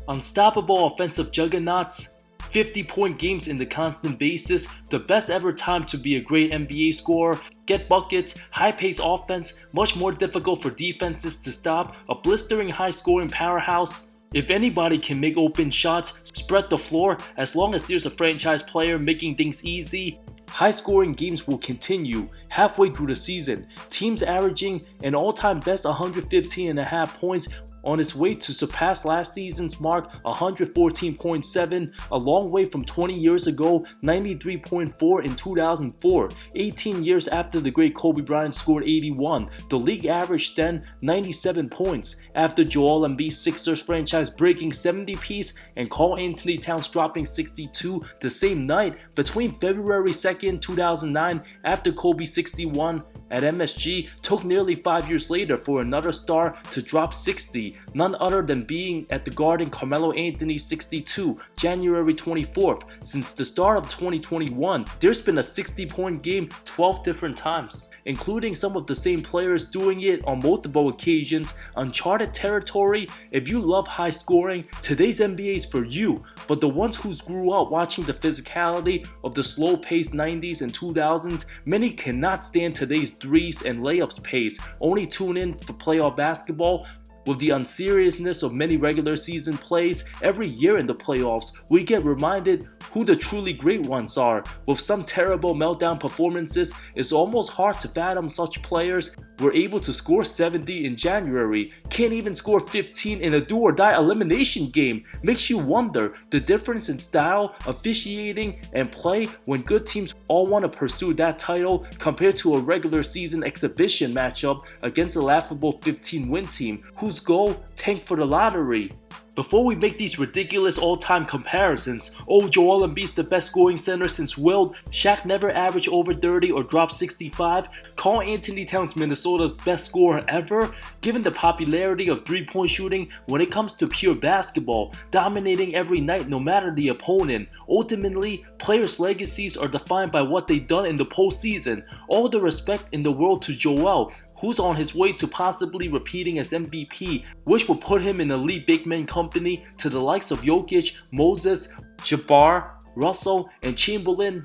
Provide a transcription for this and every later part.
Unstoppable offensive juggernauts, 50-point games in the constant basis, the best ever time to be a great NBA scorer, get buckets, high-paced offense, much more difficult for defenses to stop, a blistering high-scoring powerhouse. If anybody can make open shots, spread the floor, as long as there's a franchise player making things easy, high-scoring games will continue halfway through the season. Teams averaging an all-time best 115.5 points on its way to surpass last season's mark 114.7, a long way from 20 years ago, 93.4 in 2004. 18 years after the great Kobe Bryant scored 81, the league averaged then 97 points. After Joel Embiid's Sixers franchise breaking 70 apiece and Karl-Anthony Towns dropping 62 the same night, between February 2nd, 2009, after Kobe's 61 at MSG, took nearly 5 years later for another star to drop 60, none other than being at the Garden Carmelo Anthony's 62, January 24th. Since the start of 2021, there's been a 60-point game 12 different times, including some of the same players doing it on multiple occasions. Uncharted territory. If you love high scoring, today's NBA is for you, but the ones who grew up watching the physicality of the slow-paced 90s and 2000s, many cannot stand today's threes and layups pace. Only tune in for playoff basketball. With the unseriousness of many regular season plays, every year in the playoffs, we get reminded who the truly great ones are. With some terrible meltdown performances, it's almost hard to fathom such players were able to score 70 in January, can't even score 15 in a do-or-die elimination game. Makes you wonder the difference in style, officiating, and play when good teams all want to pursue that title compared to a regular season exhibition matchup against a laughable 15-win team whose goal tank for the lottery. Before we make these ridiculous all-time comparisons, Joel Embiid's the best scoring center since Wilt, Shaq never averaged over 30 or dropped 65, Karl-Anthony Towns Minnesota's best scorer ever, given the popularity of three-point shooting when it comes to pure basketball, dominating every night no matter the opponent. Ultimately, players' legacies are defined by what they've done in the postseason. All the respect in the world to Joel, who's on his way to possibly repeating as MVP, which will put him in elite big man company to the likes of Jokic, Moses, Jabbar, Russell, and Chamberlain.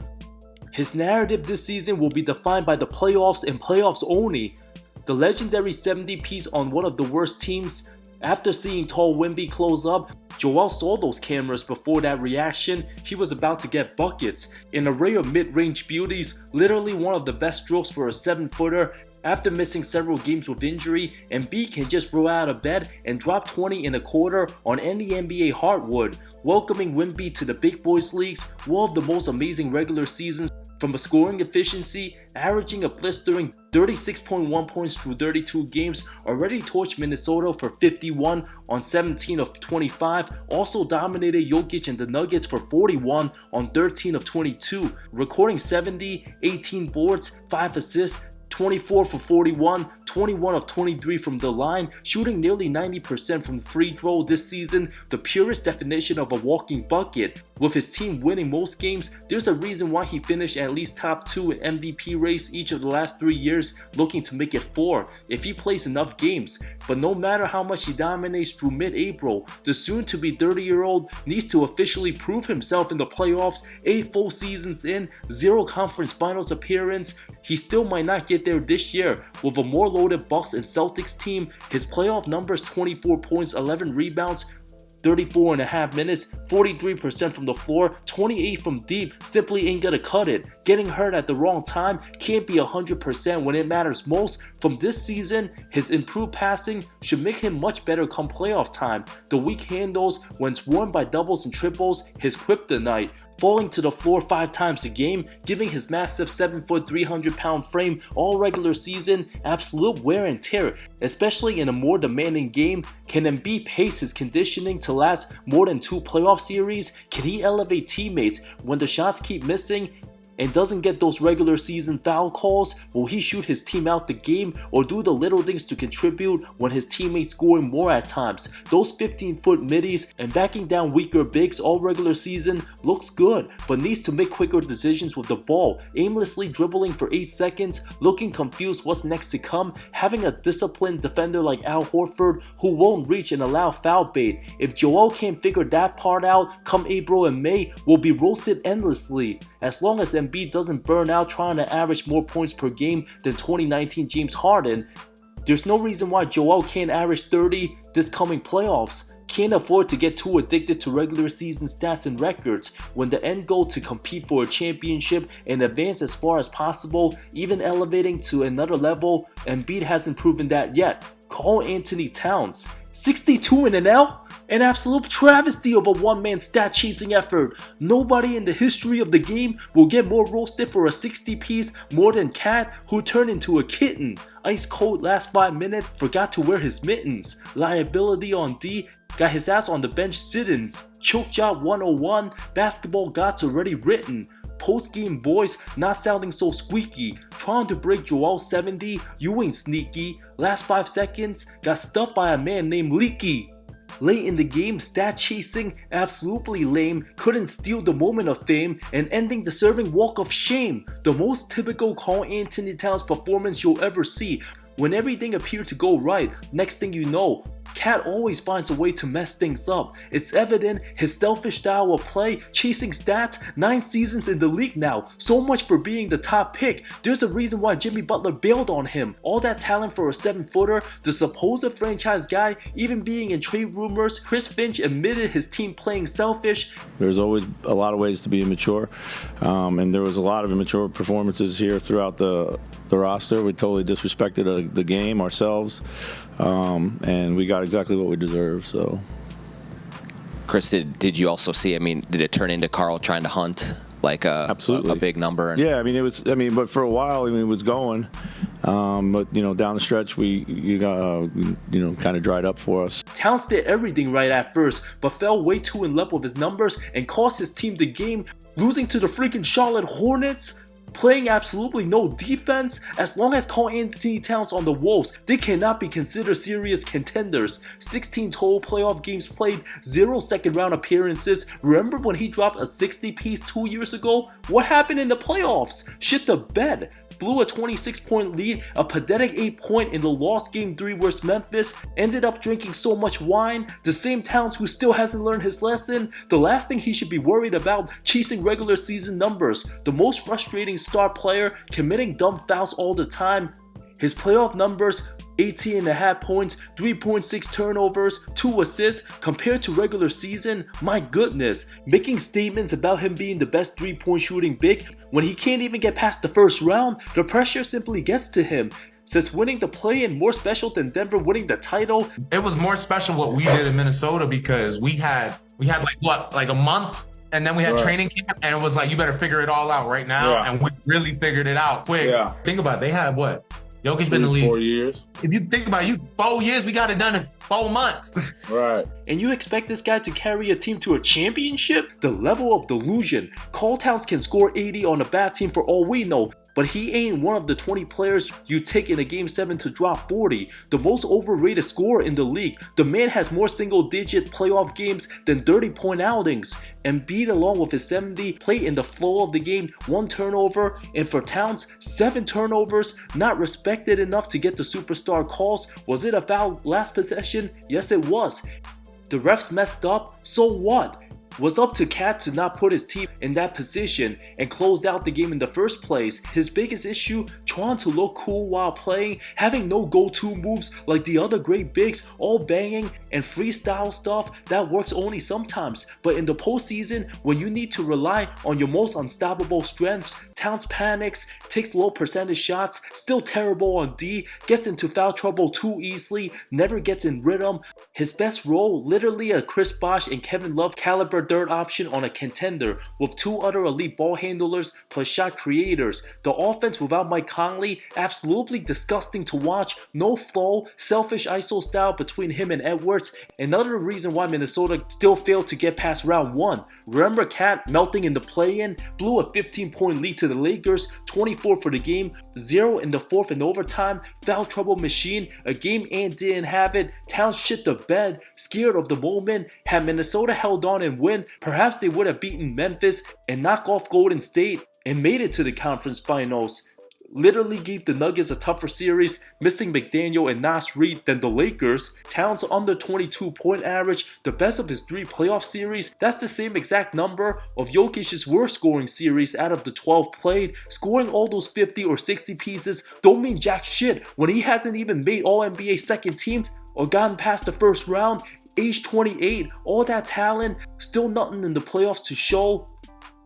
His narrative this season will be defined by the playoffs and playoffs only. The legendary 70 piece on one of the worst teams. After seeing tall Wemby close up, Joel saw those cameras before that reaction. He was about to get buckets. An array of mid-range beauties, literally one of the best strokes for a 7-footer. After missing several games with injury, Embiid can just roll out of bed and drop 20 in a quarter on any NBA hardwood. Welcoming Wemby to the big boys leagues, one of the most amazing regular seasons from a scoring efficiency, averaging a blistering 36.1 points through 32 games, already torched Minnesota for 51 on 17 of 25, also dominated Jokic and the Nuggets for 41 on 13 of 22, recording 70, 18 boards, 5 assists, 24 for 41, 21 of 23 from the line, shooting nearly 90% from the free throw this season, the purest definition of a walking bucket. With his team winning most games, there's a reason why he finished at least top 2 in MVP race each of the last 3 years, looking to make it 4 if he plays enough games. But no matter how much he dominates through mid-April, the soon-to-be 30-year-old needs to officially prove himself in the playoffs. 8 full seasons in, 0 conference finals appearance. He still might not get there this year. With a more loaded Bucks and Celtics team, his playoff numbers 24 points, 11 rebounds, 34.5 minutes, 43% from the floor, 28 from deep, simply ain't gonna cut it. Getting hurt at the wrong time, can't be 100% when it matters most. From this season, his improved passing should make him much better come playoff time. The weak handles when swarmed by doubles and triples, his kryptonite. Falling to the floor 5 times a game, giving his massive 7-foot 300-pound frame all regular season absolute wear and tear, especially in a more demanding game. Can Embiid pace his conditioning to last more than 2 playoff series? Can he elevate teammates when the shots keep missing? and doesn't get those regular season foul calls? Will he shoot his team out the game or do the little things to contribute when his teammates scoring more at times? Those 15-foot middies and backing down weaker bigs all regular season looks good, but needs to make quicker decisions with the ball, aimlessly dribbling for 8 seconds, looking confused what's next to come, having a disciplined defender like Al Horford who won't reach and allow foul bait. If Joel can't figure that part out, come April and May, we'll be roasted endlessly. As long as Embiid doesn't burn out trying to average more points per game than 2019 James Harden, there's no reason why Joel can't average 30 this coming playoffs. Can't afford to get too addicted to regular season stats and records when the end goal to compete for a championship and advance as far as possible, even elevating to another level. Embiid hasn't proven that yet. Karl-Anthony Towns, 62 in an L? An absolute travesty of a one-man stat chasing effort. Nobody in the history of the game will get more roasted for a 60 piece more than Cat, who turned into a kitten. Ice cold last 5 minutes, forgot to wear his mittens. Liability on D, got his ass on the bench sit-ins. Choke job 101, basketball gods already written. Post-game voice not sounding so squeaky. Trying to break Joel 70, you ain't sneaky. Last 5 seconds, got stuffed by a man named Leaky. Late in the game, stat chasing, absolutely lame, couldn't steal the moment of fame, and ending deserving walk of shame. The most typical Karl-Anthony Towns performance you'll ever see. When everything appeared to go right, next thing you know, Cat always finds a way to mess things up. It's evident his selfish style of play, chasing stats, 9 seasons in the league now. So much for being the top pick. There's a reason why Jimmy Butler bailed on him. All that talent for a 7-footer, the supposed franchise guy, even being in trade rumors. Chris Finch admitted his team playing selfish. There's always a lot of ways to be immature, and there was a lot of immature performances here throughout the roster. We totally disrespected the game ourselves, and we got exactly what we deserve. So, Chris, did you also see? I mean, did it turn into Karl trying to hunt like a big number? Yeah, I mean it was. But for a while, it was going. But down the stretch, you got kind of dried up for us. Towns did everything right at first, but fell way too in love with his numbers and cost his team the game, losing to the freaking Charlotte Hornets. Playing absolutely no defense. As long as Karl-Anthony Towns on the Wolves, they cannot be considered serious contenders. 16 total playoff games played, 0 second round appearances. Remember when he dropped a 60 piece 2 years ago? What happened in the playoffs? Shit the bed. Blew a 26-point lead, a pathetic 8-point in the lost game 3 versus Memphis, ended up drinking so much wine. The same Towns who still hasn't learned his lesson. The last thing he should be worried about, chasing regular season numbers. The most frustrating star player, committing dumb fouls all the time. His playoff numbers, 18.5 points, 3.6 turnovers, 2 assists. Compared to regular season, my goodness. Making statements about him being the best 3-point shooting big when he can't even get past the first round, the pressure simply gets to him. Says winning the play-in more special than Denver winning the title. It was more special what we did in Minnesota because we had like a month. And then we had training camp, and it was like, you better figure it all out right now. Yeah. And we really figured it out quick. Yeah. Think about it. They had what? Jokic been in the league 4 years. If you think about it, 4 years, we got it done in 4 months. Right. And you expect this guy to carry a team to a championship? The level of delusion. Karl Towns can score 80 on a bad team for all we know, but he ain't one of the 20 players you take in a Game 7 to drop 40. The most overrated scorer in the league. The man has more single-digit playoff games than 30-point outings. Embiid, along with his 70, played in the flow of the game, 1 turnover, and for Towns, 7 turnovers, not respected enough to get the superstar calls. Was it a foul last possession? Yes, it was. The refs messed up, so what? Was up to Cat to not put his team in that position and close out the game in the first place. His biggest issue, trying to look cool while playing, having no go-to moves like the other great bigs, all banging and freestyle stuff that works only sometimes. But in the postseason, when you need to rely on your most unstoppable strengths, Towns panics, takes low percentage shots, still terrible on D, gets into foul trouble too easily, never gets in rhythm. His best role, literally a Chris Bosh and Kevin Love caliber preferred third option on a contender with 2 other elite ball handlers plus shot creators. The offense without Mike Conley, absolutely disgusting to watch. No flow, selfish ISO style between him and Edwards. Another reason why Minnesota still failed to get past round 1. Remember Cat melting in the play-in, blew a 15-point lead to the Lakers, 24 for the game, 0 in the 4th in overtime, foul trouble machine, a game Ant didn't have it, Towns shit the bed, scared of the moment. Had Minnesota held on and win, perhaps they would have beaten Memphis and knock off Golden State and made it to the conference finals. Literally gave the Nuggets a tougher series, missing McDaniel and Nas Reed than the Lakers. Towns under 22-point average, the best of his 3 playoff series. That's the same exact number of Jokic's worst scoring series out of the 12 played. Scoring all those 50 or 60 pieces don't mean jack shit when he hasn't even made All-NBA second teams or gotten past the first round. Age 28, all that talent, still nothing in the playoffs to show.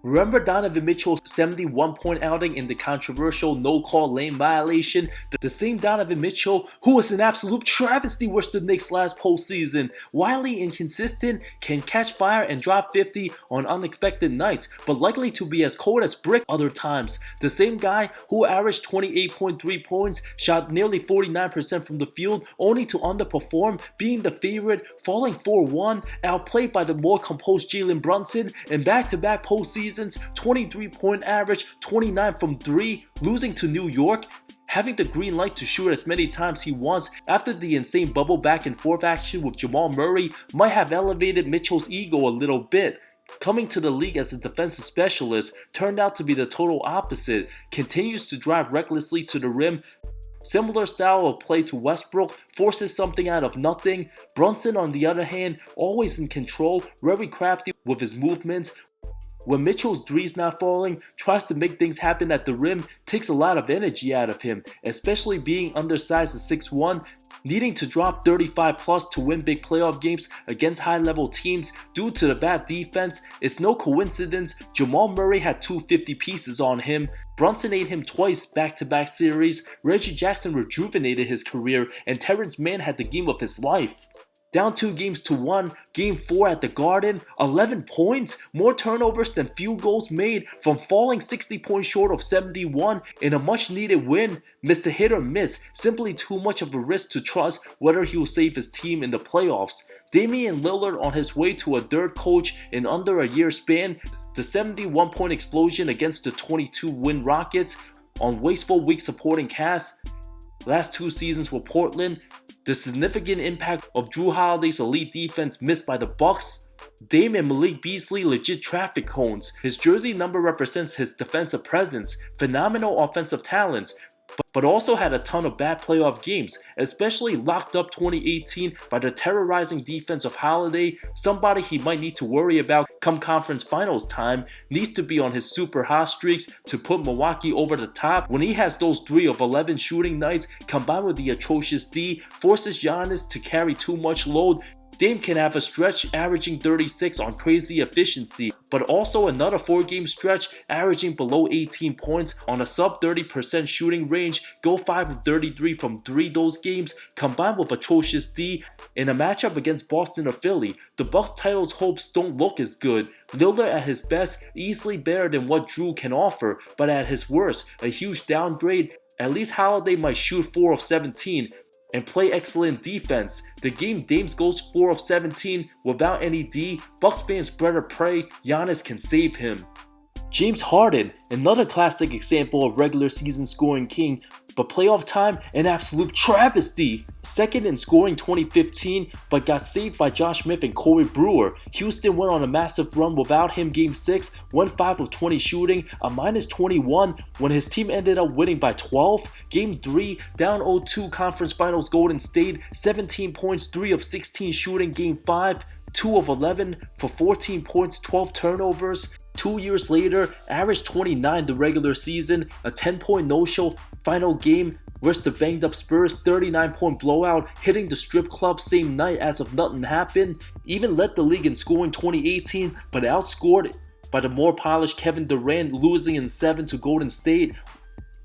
Remember Donovan Mitchell's 71-point outing in the controversial no-call lane violation? The same Donovan Mitchell who was an absolute travesty versus the Knicks last postseason. Wildly inconsistent, can catch fire and drop 50 on unexpected nights, but likely to be as cold as brick other times. The same guy who averaged 28.3 points, shot nearly 49% from the field, only to underperform, being the favorite, falling 4-1, outplayed by the more composed Jalen Brunson, and back-to-back postseasons, 23-point average, 29 from 3, losing to New York, having the green light to shoot as many times he wants after the insane bubble back and forth action with Jamal Murray might have elevated Mitchell's ego a little bit. Coming to the league as a defensive specialist turned out to be the total opposite, continues to drive recklessly to the rim. Similar style of play to Westbrook, forces something out of nothing. Brunson on the other hand, always in control, very crafty with his movements. When Mitchell's three's not falling, tries to make things happen at the rim, takes a lot of energy out of him, especially being undersized at 6'1", needing to drop 35 plus to win big playoff games against high-level teams due to the bad defense. It's no coincidence Jamal Murray had 250 pieces on him. Brunson ate him twice back-to-back series. Reggie Jackson rejuvenated his career, and Terrence Mann had the game of his life. Down 2-1, Game 4 at the Garden, 11 points, more turnovers than field goals made from falling 60 points short of 71 in a much needed win. Missed a hit or miss, simply too much of a risk to trust whether he will save his team in the playoffs. Damian Lillard on his way to a third coach in under a year span, the 71-point explosion against the 22-win Rockets on wasteful weak supporting cast. Last 2 seasons with Portland, the significant impact of Jrue Holiday's elite defense missed by the Bucks. Dame and Malik Beasley legit traffic cones. His jersey number represents his defensive presence, phenomenal offensive talents, but also had a ton of bad playoff games, especially locked up 2018 by the terrorizing defense of Holiday. Somebody he might need to worry about come conference finals time, needs to be on his super hot streaks to put Milwaukee over the top. When he has those 3 of 11 shooting nights combined with the atrocious D, forces Giannis to carry too much load. Dame can have a stretch averaging 36 on crazy efficiency, but also another 4-game stretch averaging below 18 points on a sub 30% shooting range, go 5 of 33 from 3 those games, combined with atrocious D in a matchup against Boston or Philly. The Bucks title's hopes don't look as good. Lillard at his best, easily better than what Jrue can offer, but at his worst, a huge downgrade. At least Holiday might shoot 4 of 17, and play excellent defense. The game Dames goes 4 of 17 without any D. Bucks fans better pray Giannis can save him. James Harden, another classic example of regular season scoring king, but playoff time, an absolute travesty. Second in scoring 2015, but got saved by Josh Smith and Corey Brewer. Houston went on a massive run without him Game 6, went 5 of 20 shooting, a -21 when his team ended up winning by 12. Game 3, down 0-2 conference finals Golden State, 17 points, 3 of 16 shooting. Game 5, 2 of 11 for 14 points, 12 turnovers. 2 years later, averaged 29 the regular season, a 10-point no-show final game versus the banged-up Spurs, 39-point blowout, hitting the strip club same night as if nothing happened. Even led the league in scoring 2018, but outscored by the more polished Kevin Durant, losing in 7 to Golden State.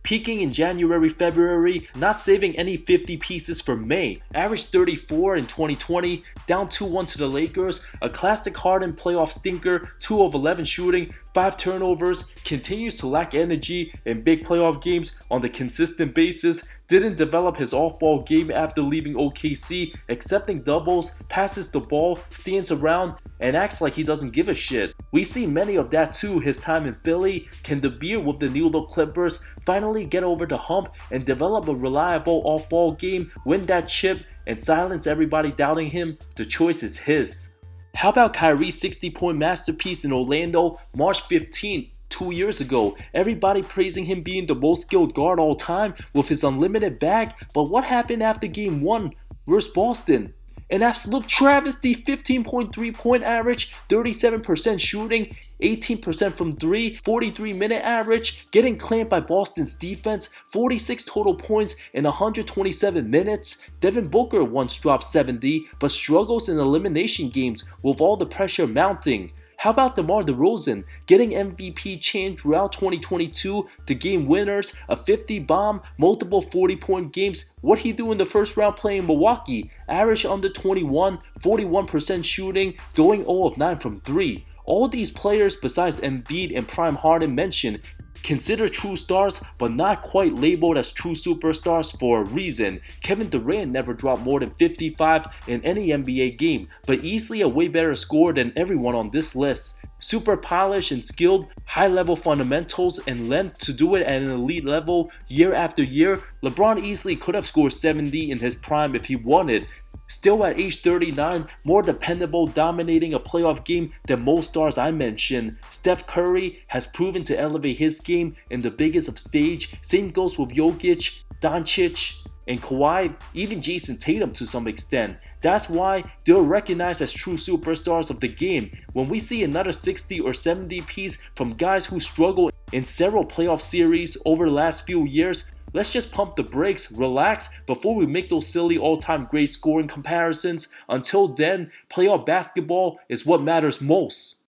peaking in January, February, not saving any 50 pieces for May. Averaged 34 in 2020, down 2-1 to the Lakers, a classic Harden playoff stinker, 2 of 11 shooting, 5 turnovers, continues to lack energy in big playoff games on the consistent basis, didn't develop his off-ball game after leaving OKC, accepting doubles, passes the ball, stands around, and acts like he doesn't give a shit. We see many of that too his time in Philly. Can the beard with the New Look Clippers finally get over the hump and develop a reliable off-ball game, win that chip, and silence everybody doubting him? The choice is his. How about Kyrie's 60-point masterpiece in Orlando, March 15th? 2 years ago, everybody praising him being the most skilled guard all time with his unlimited bag, but what happened after game 1 versus Boston? An absolute travesty. 15.3 point average, 37% shooting, 18% from 3, 43-minute average, getting clamped by Boston's defense, 46 total points in 127 minutes. Devin Booker once dropped 70, but struggles in elimination games with all the pressure mounting. How about DeMar DeRozan getting MVP chant throughout 2022, the game winners, a 50 bomb, multiple 40-point games? What'd he do in the first round playing Milwaukee? Average under 21, 41% shooting, going 0 of 9 from 3. All these players besides Embiid and Prime Harden mentioned considered true stars, but not quite labeled as true superstars for a reason. Kevin Durant never dropped more than 55 in any NBA game, but easily a way better scorer than everyone on this list. Super polished and skilled, high-level fundamentals and length to do it at an elite level year after year. LeBron easily could have scored 70 in his prime if he wanted. Still at age 39, more dependable, dominating a playoff game than most stars I mentioned. Steph Curry has proven to elevate his game in the biggest of stage. Same goes with Jokic, Doncic, and Kawhi, even Jason Tatum to some extent. That's why they're recognized as true superstars of the game. When we see another 60 or 70 piece from guys who struggle in several playoff series over the last few years, let's just pump the brakes, relax before we make those silly all-time great scoring comparisons. Until then, playoff basketball is what matters most.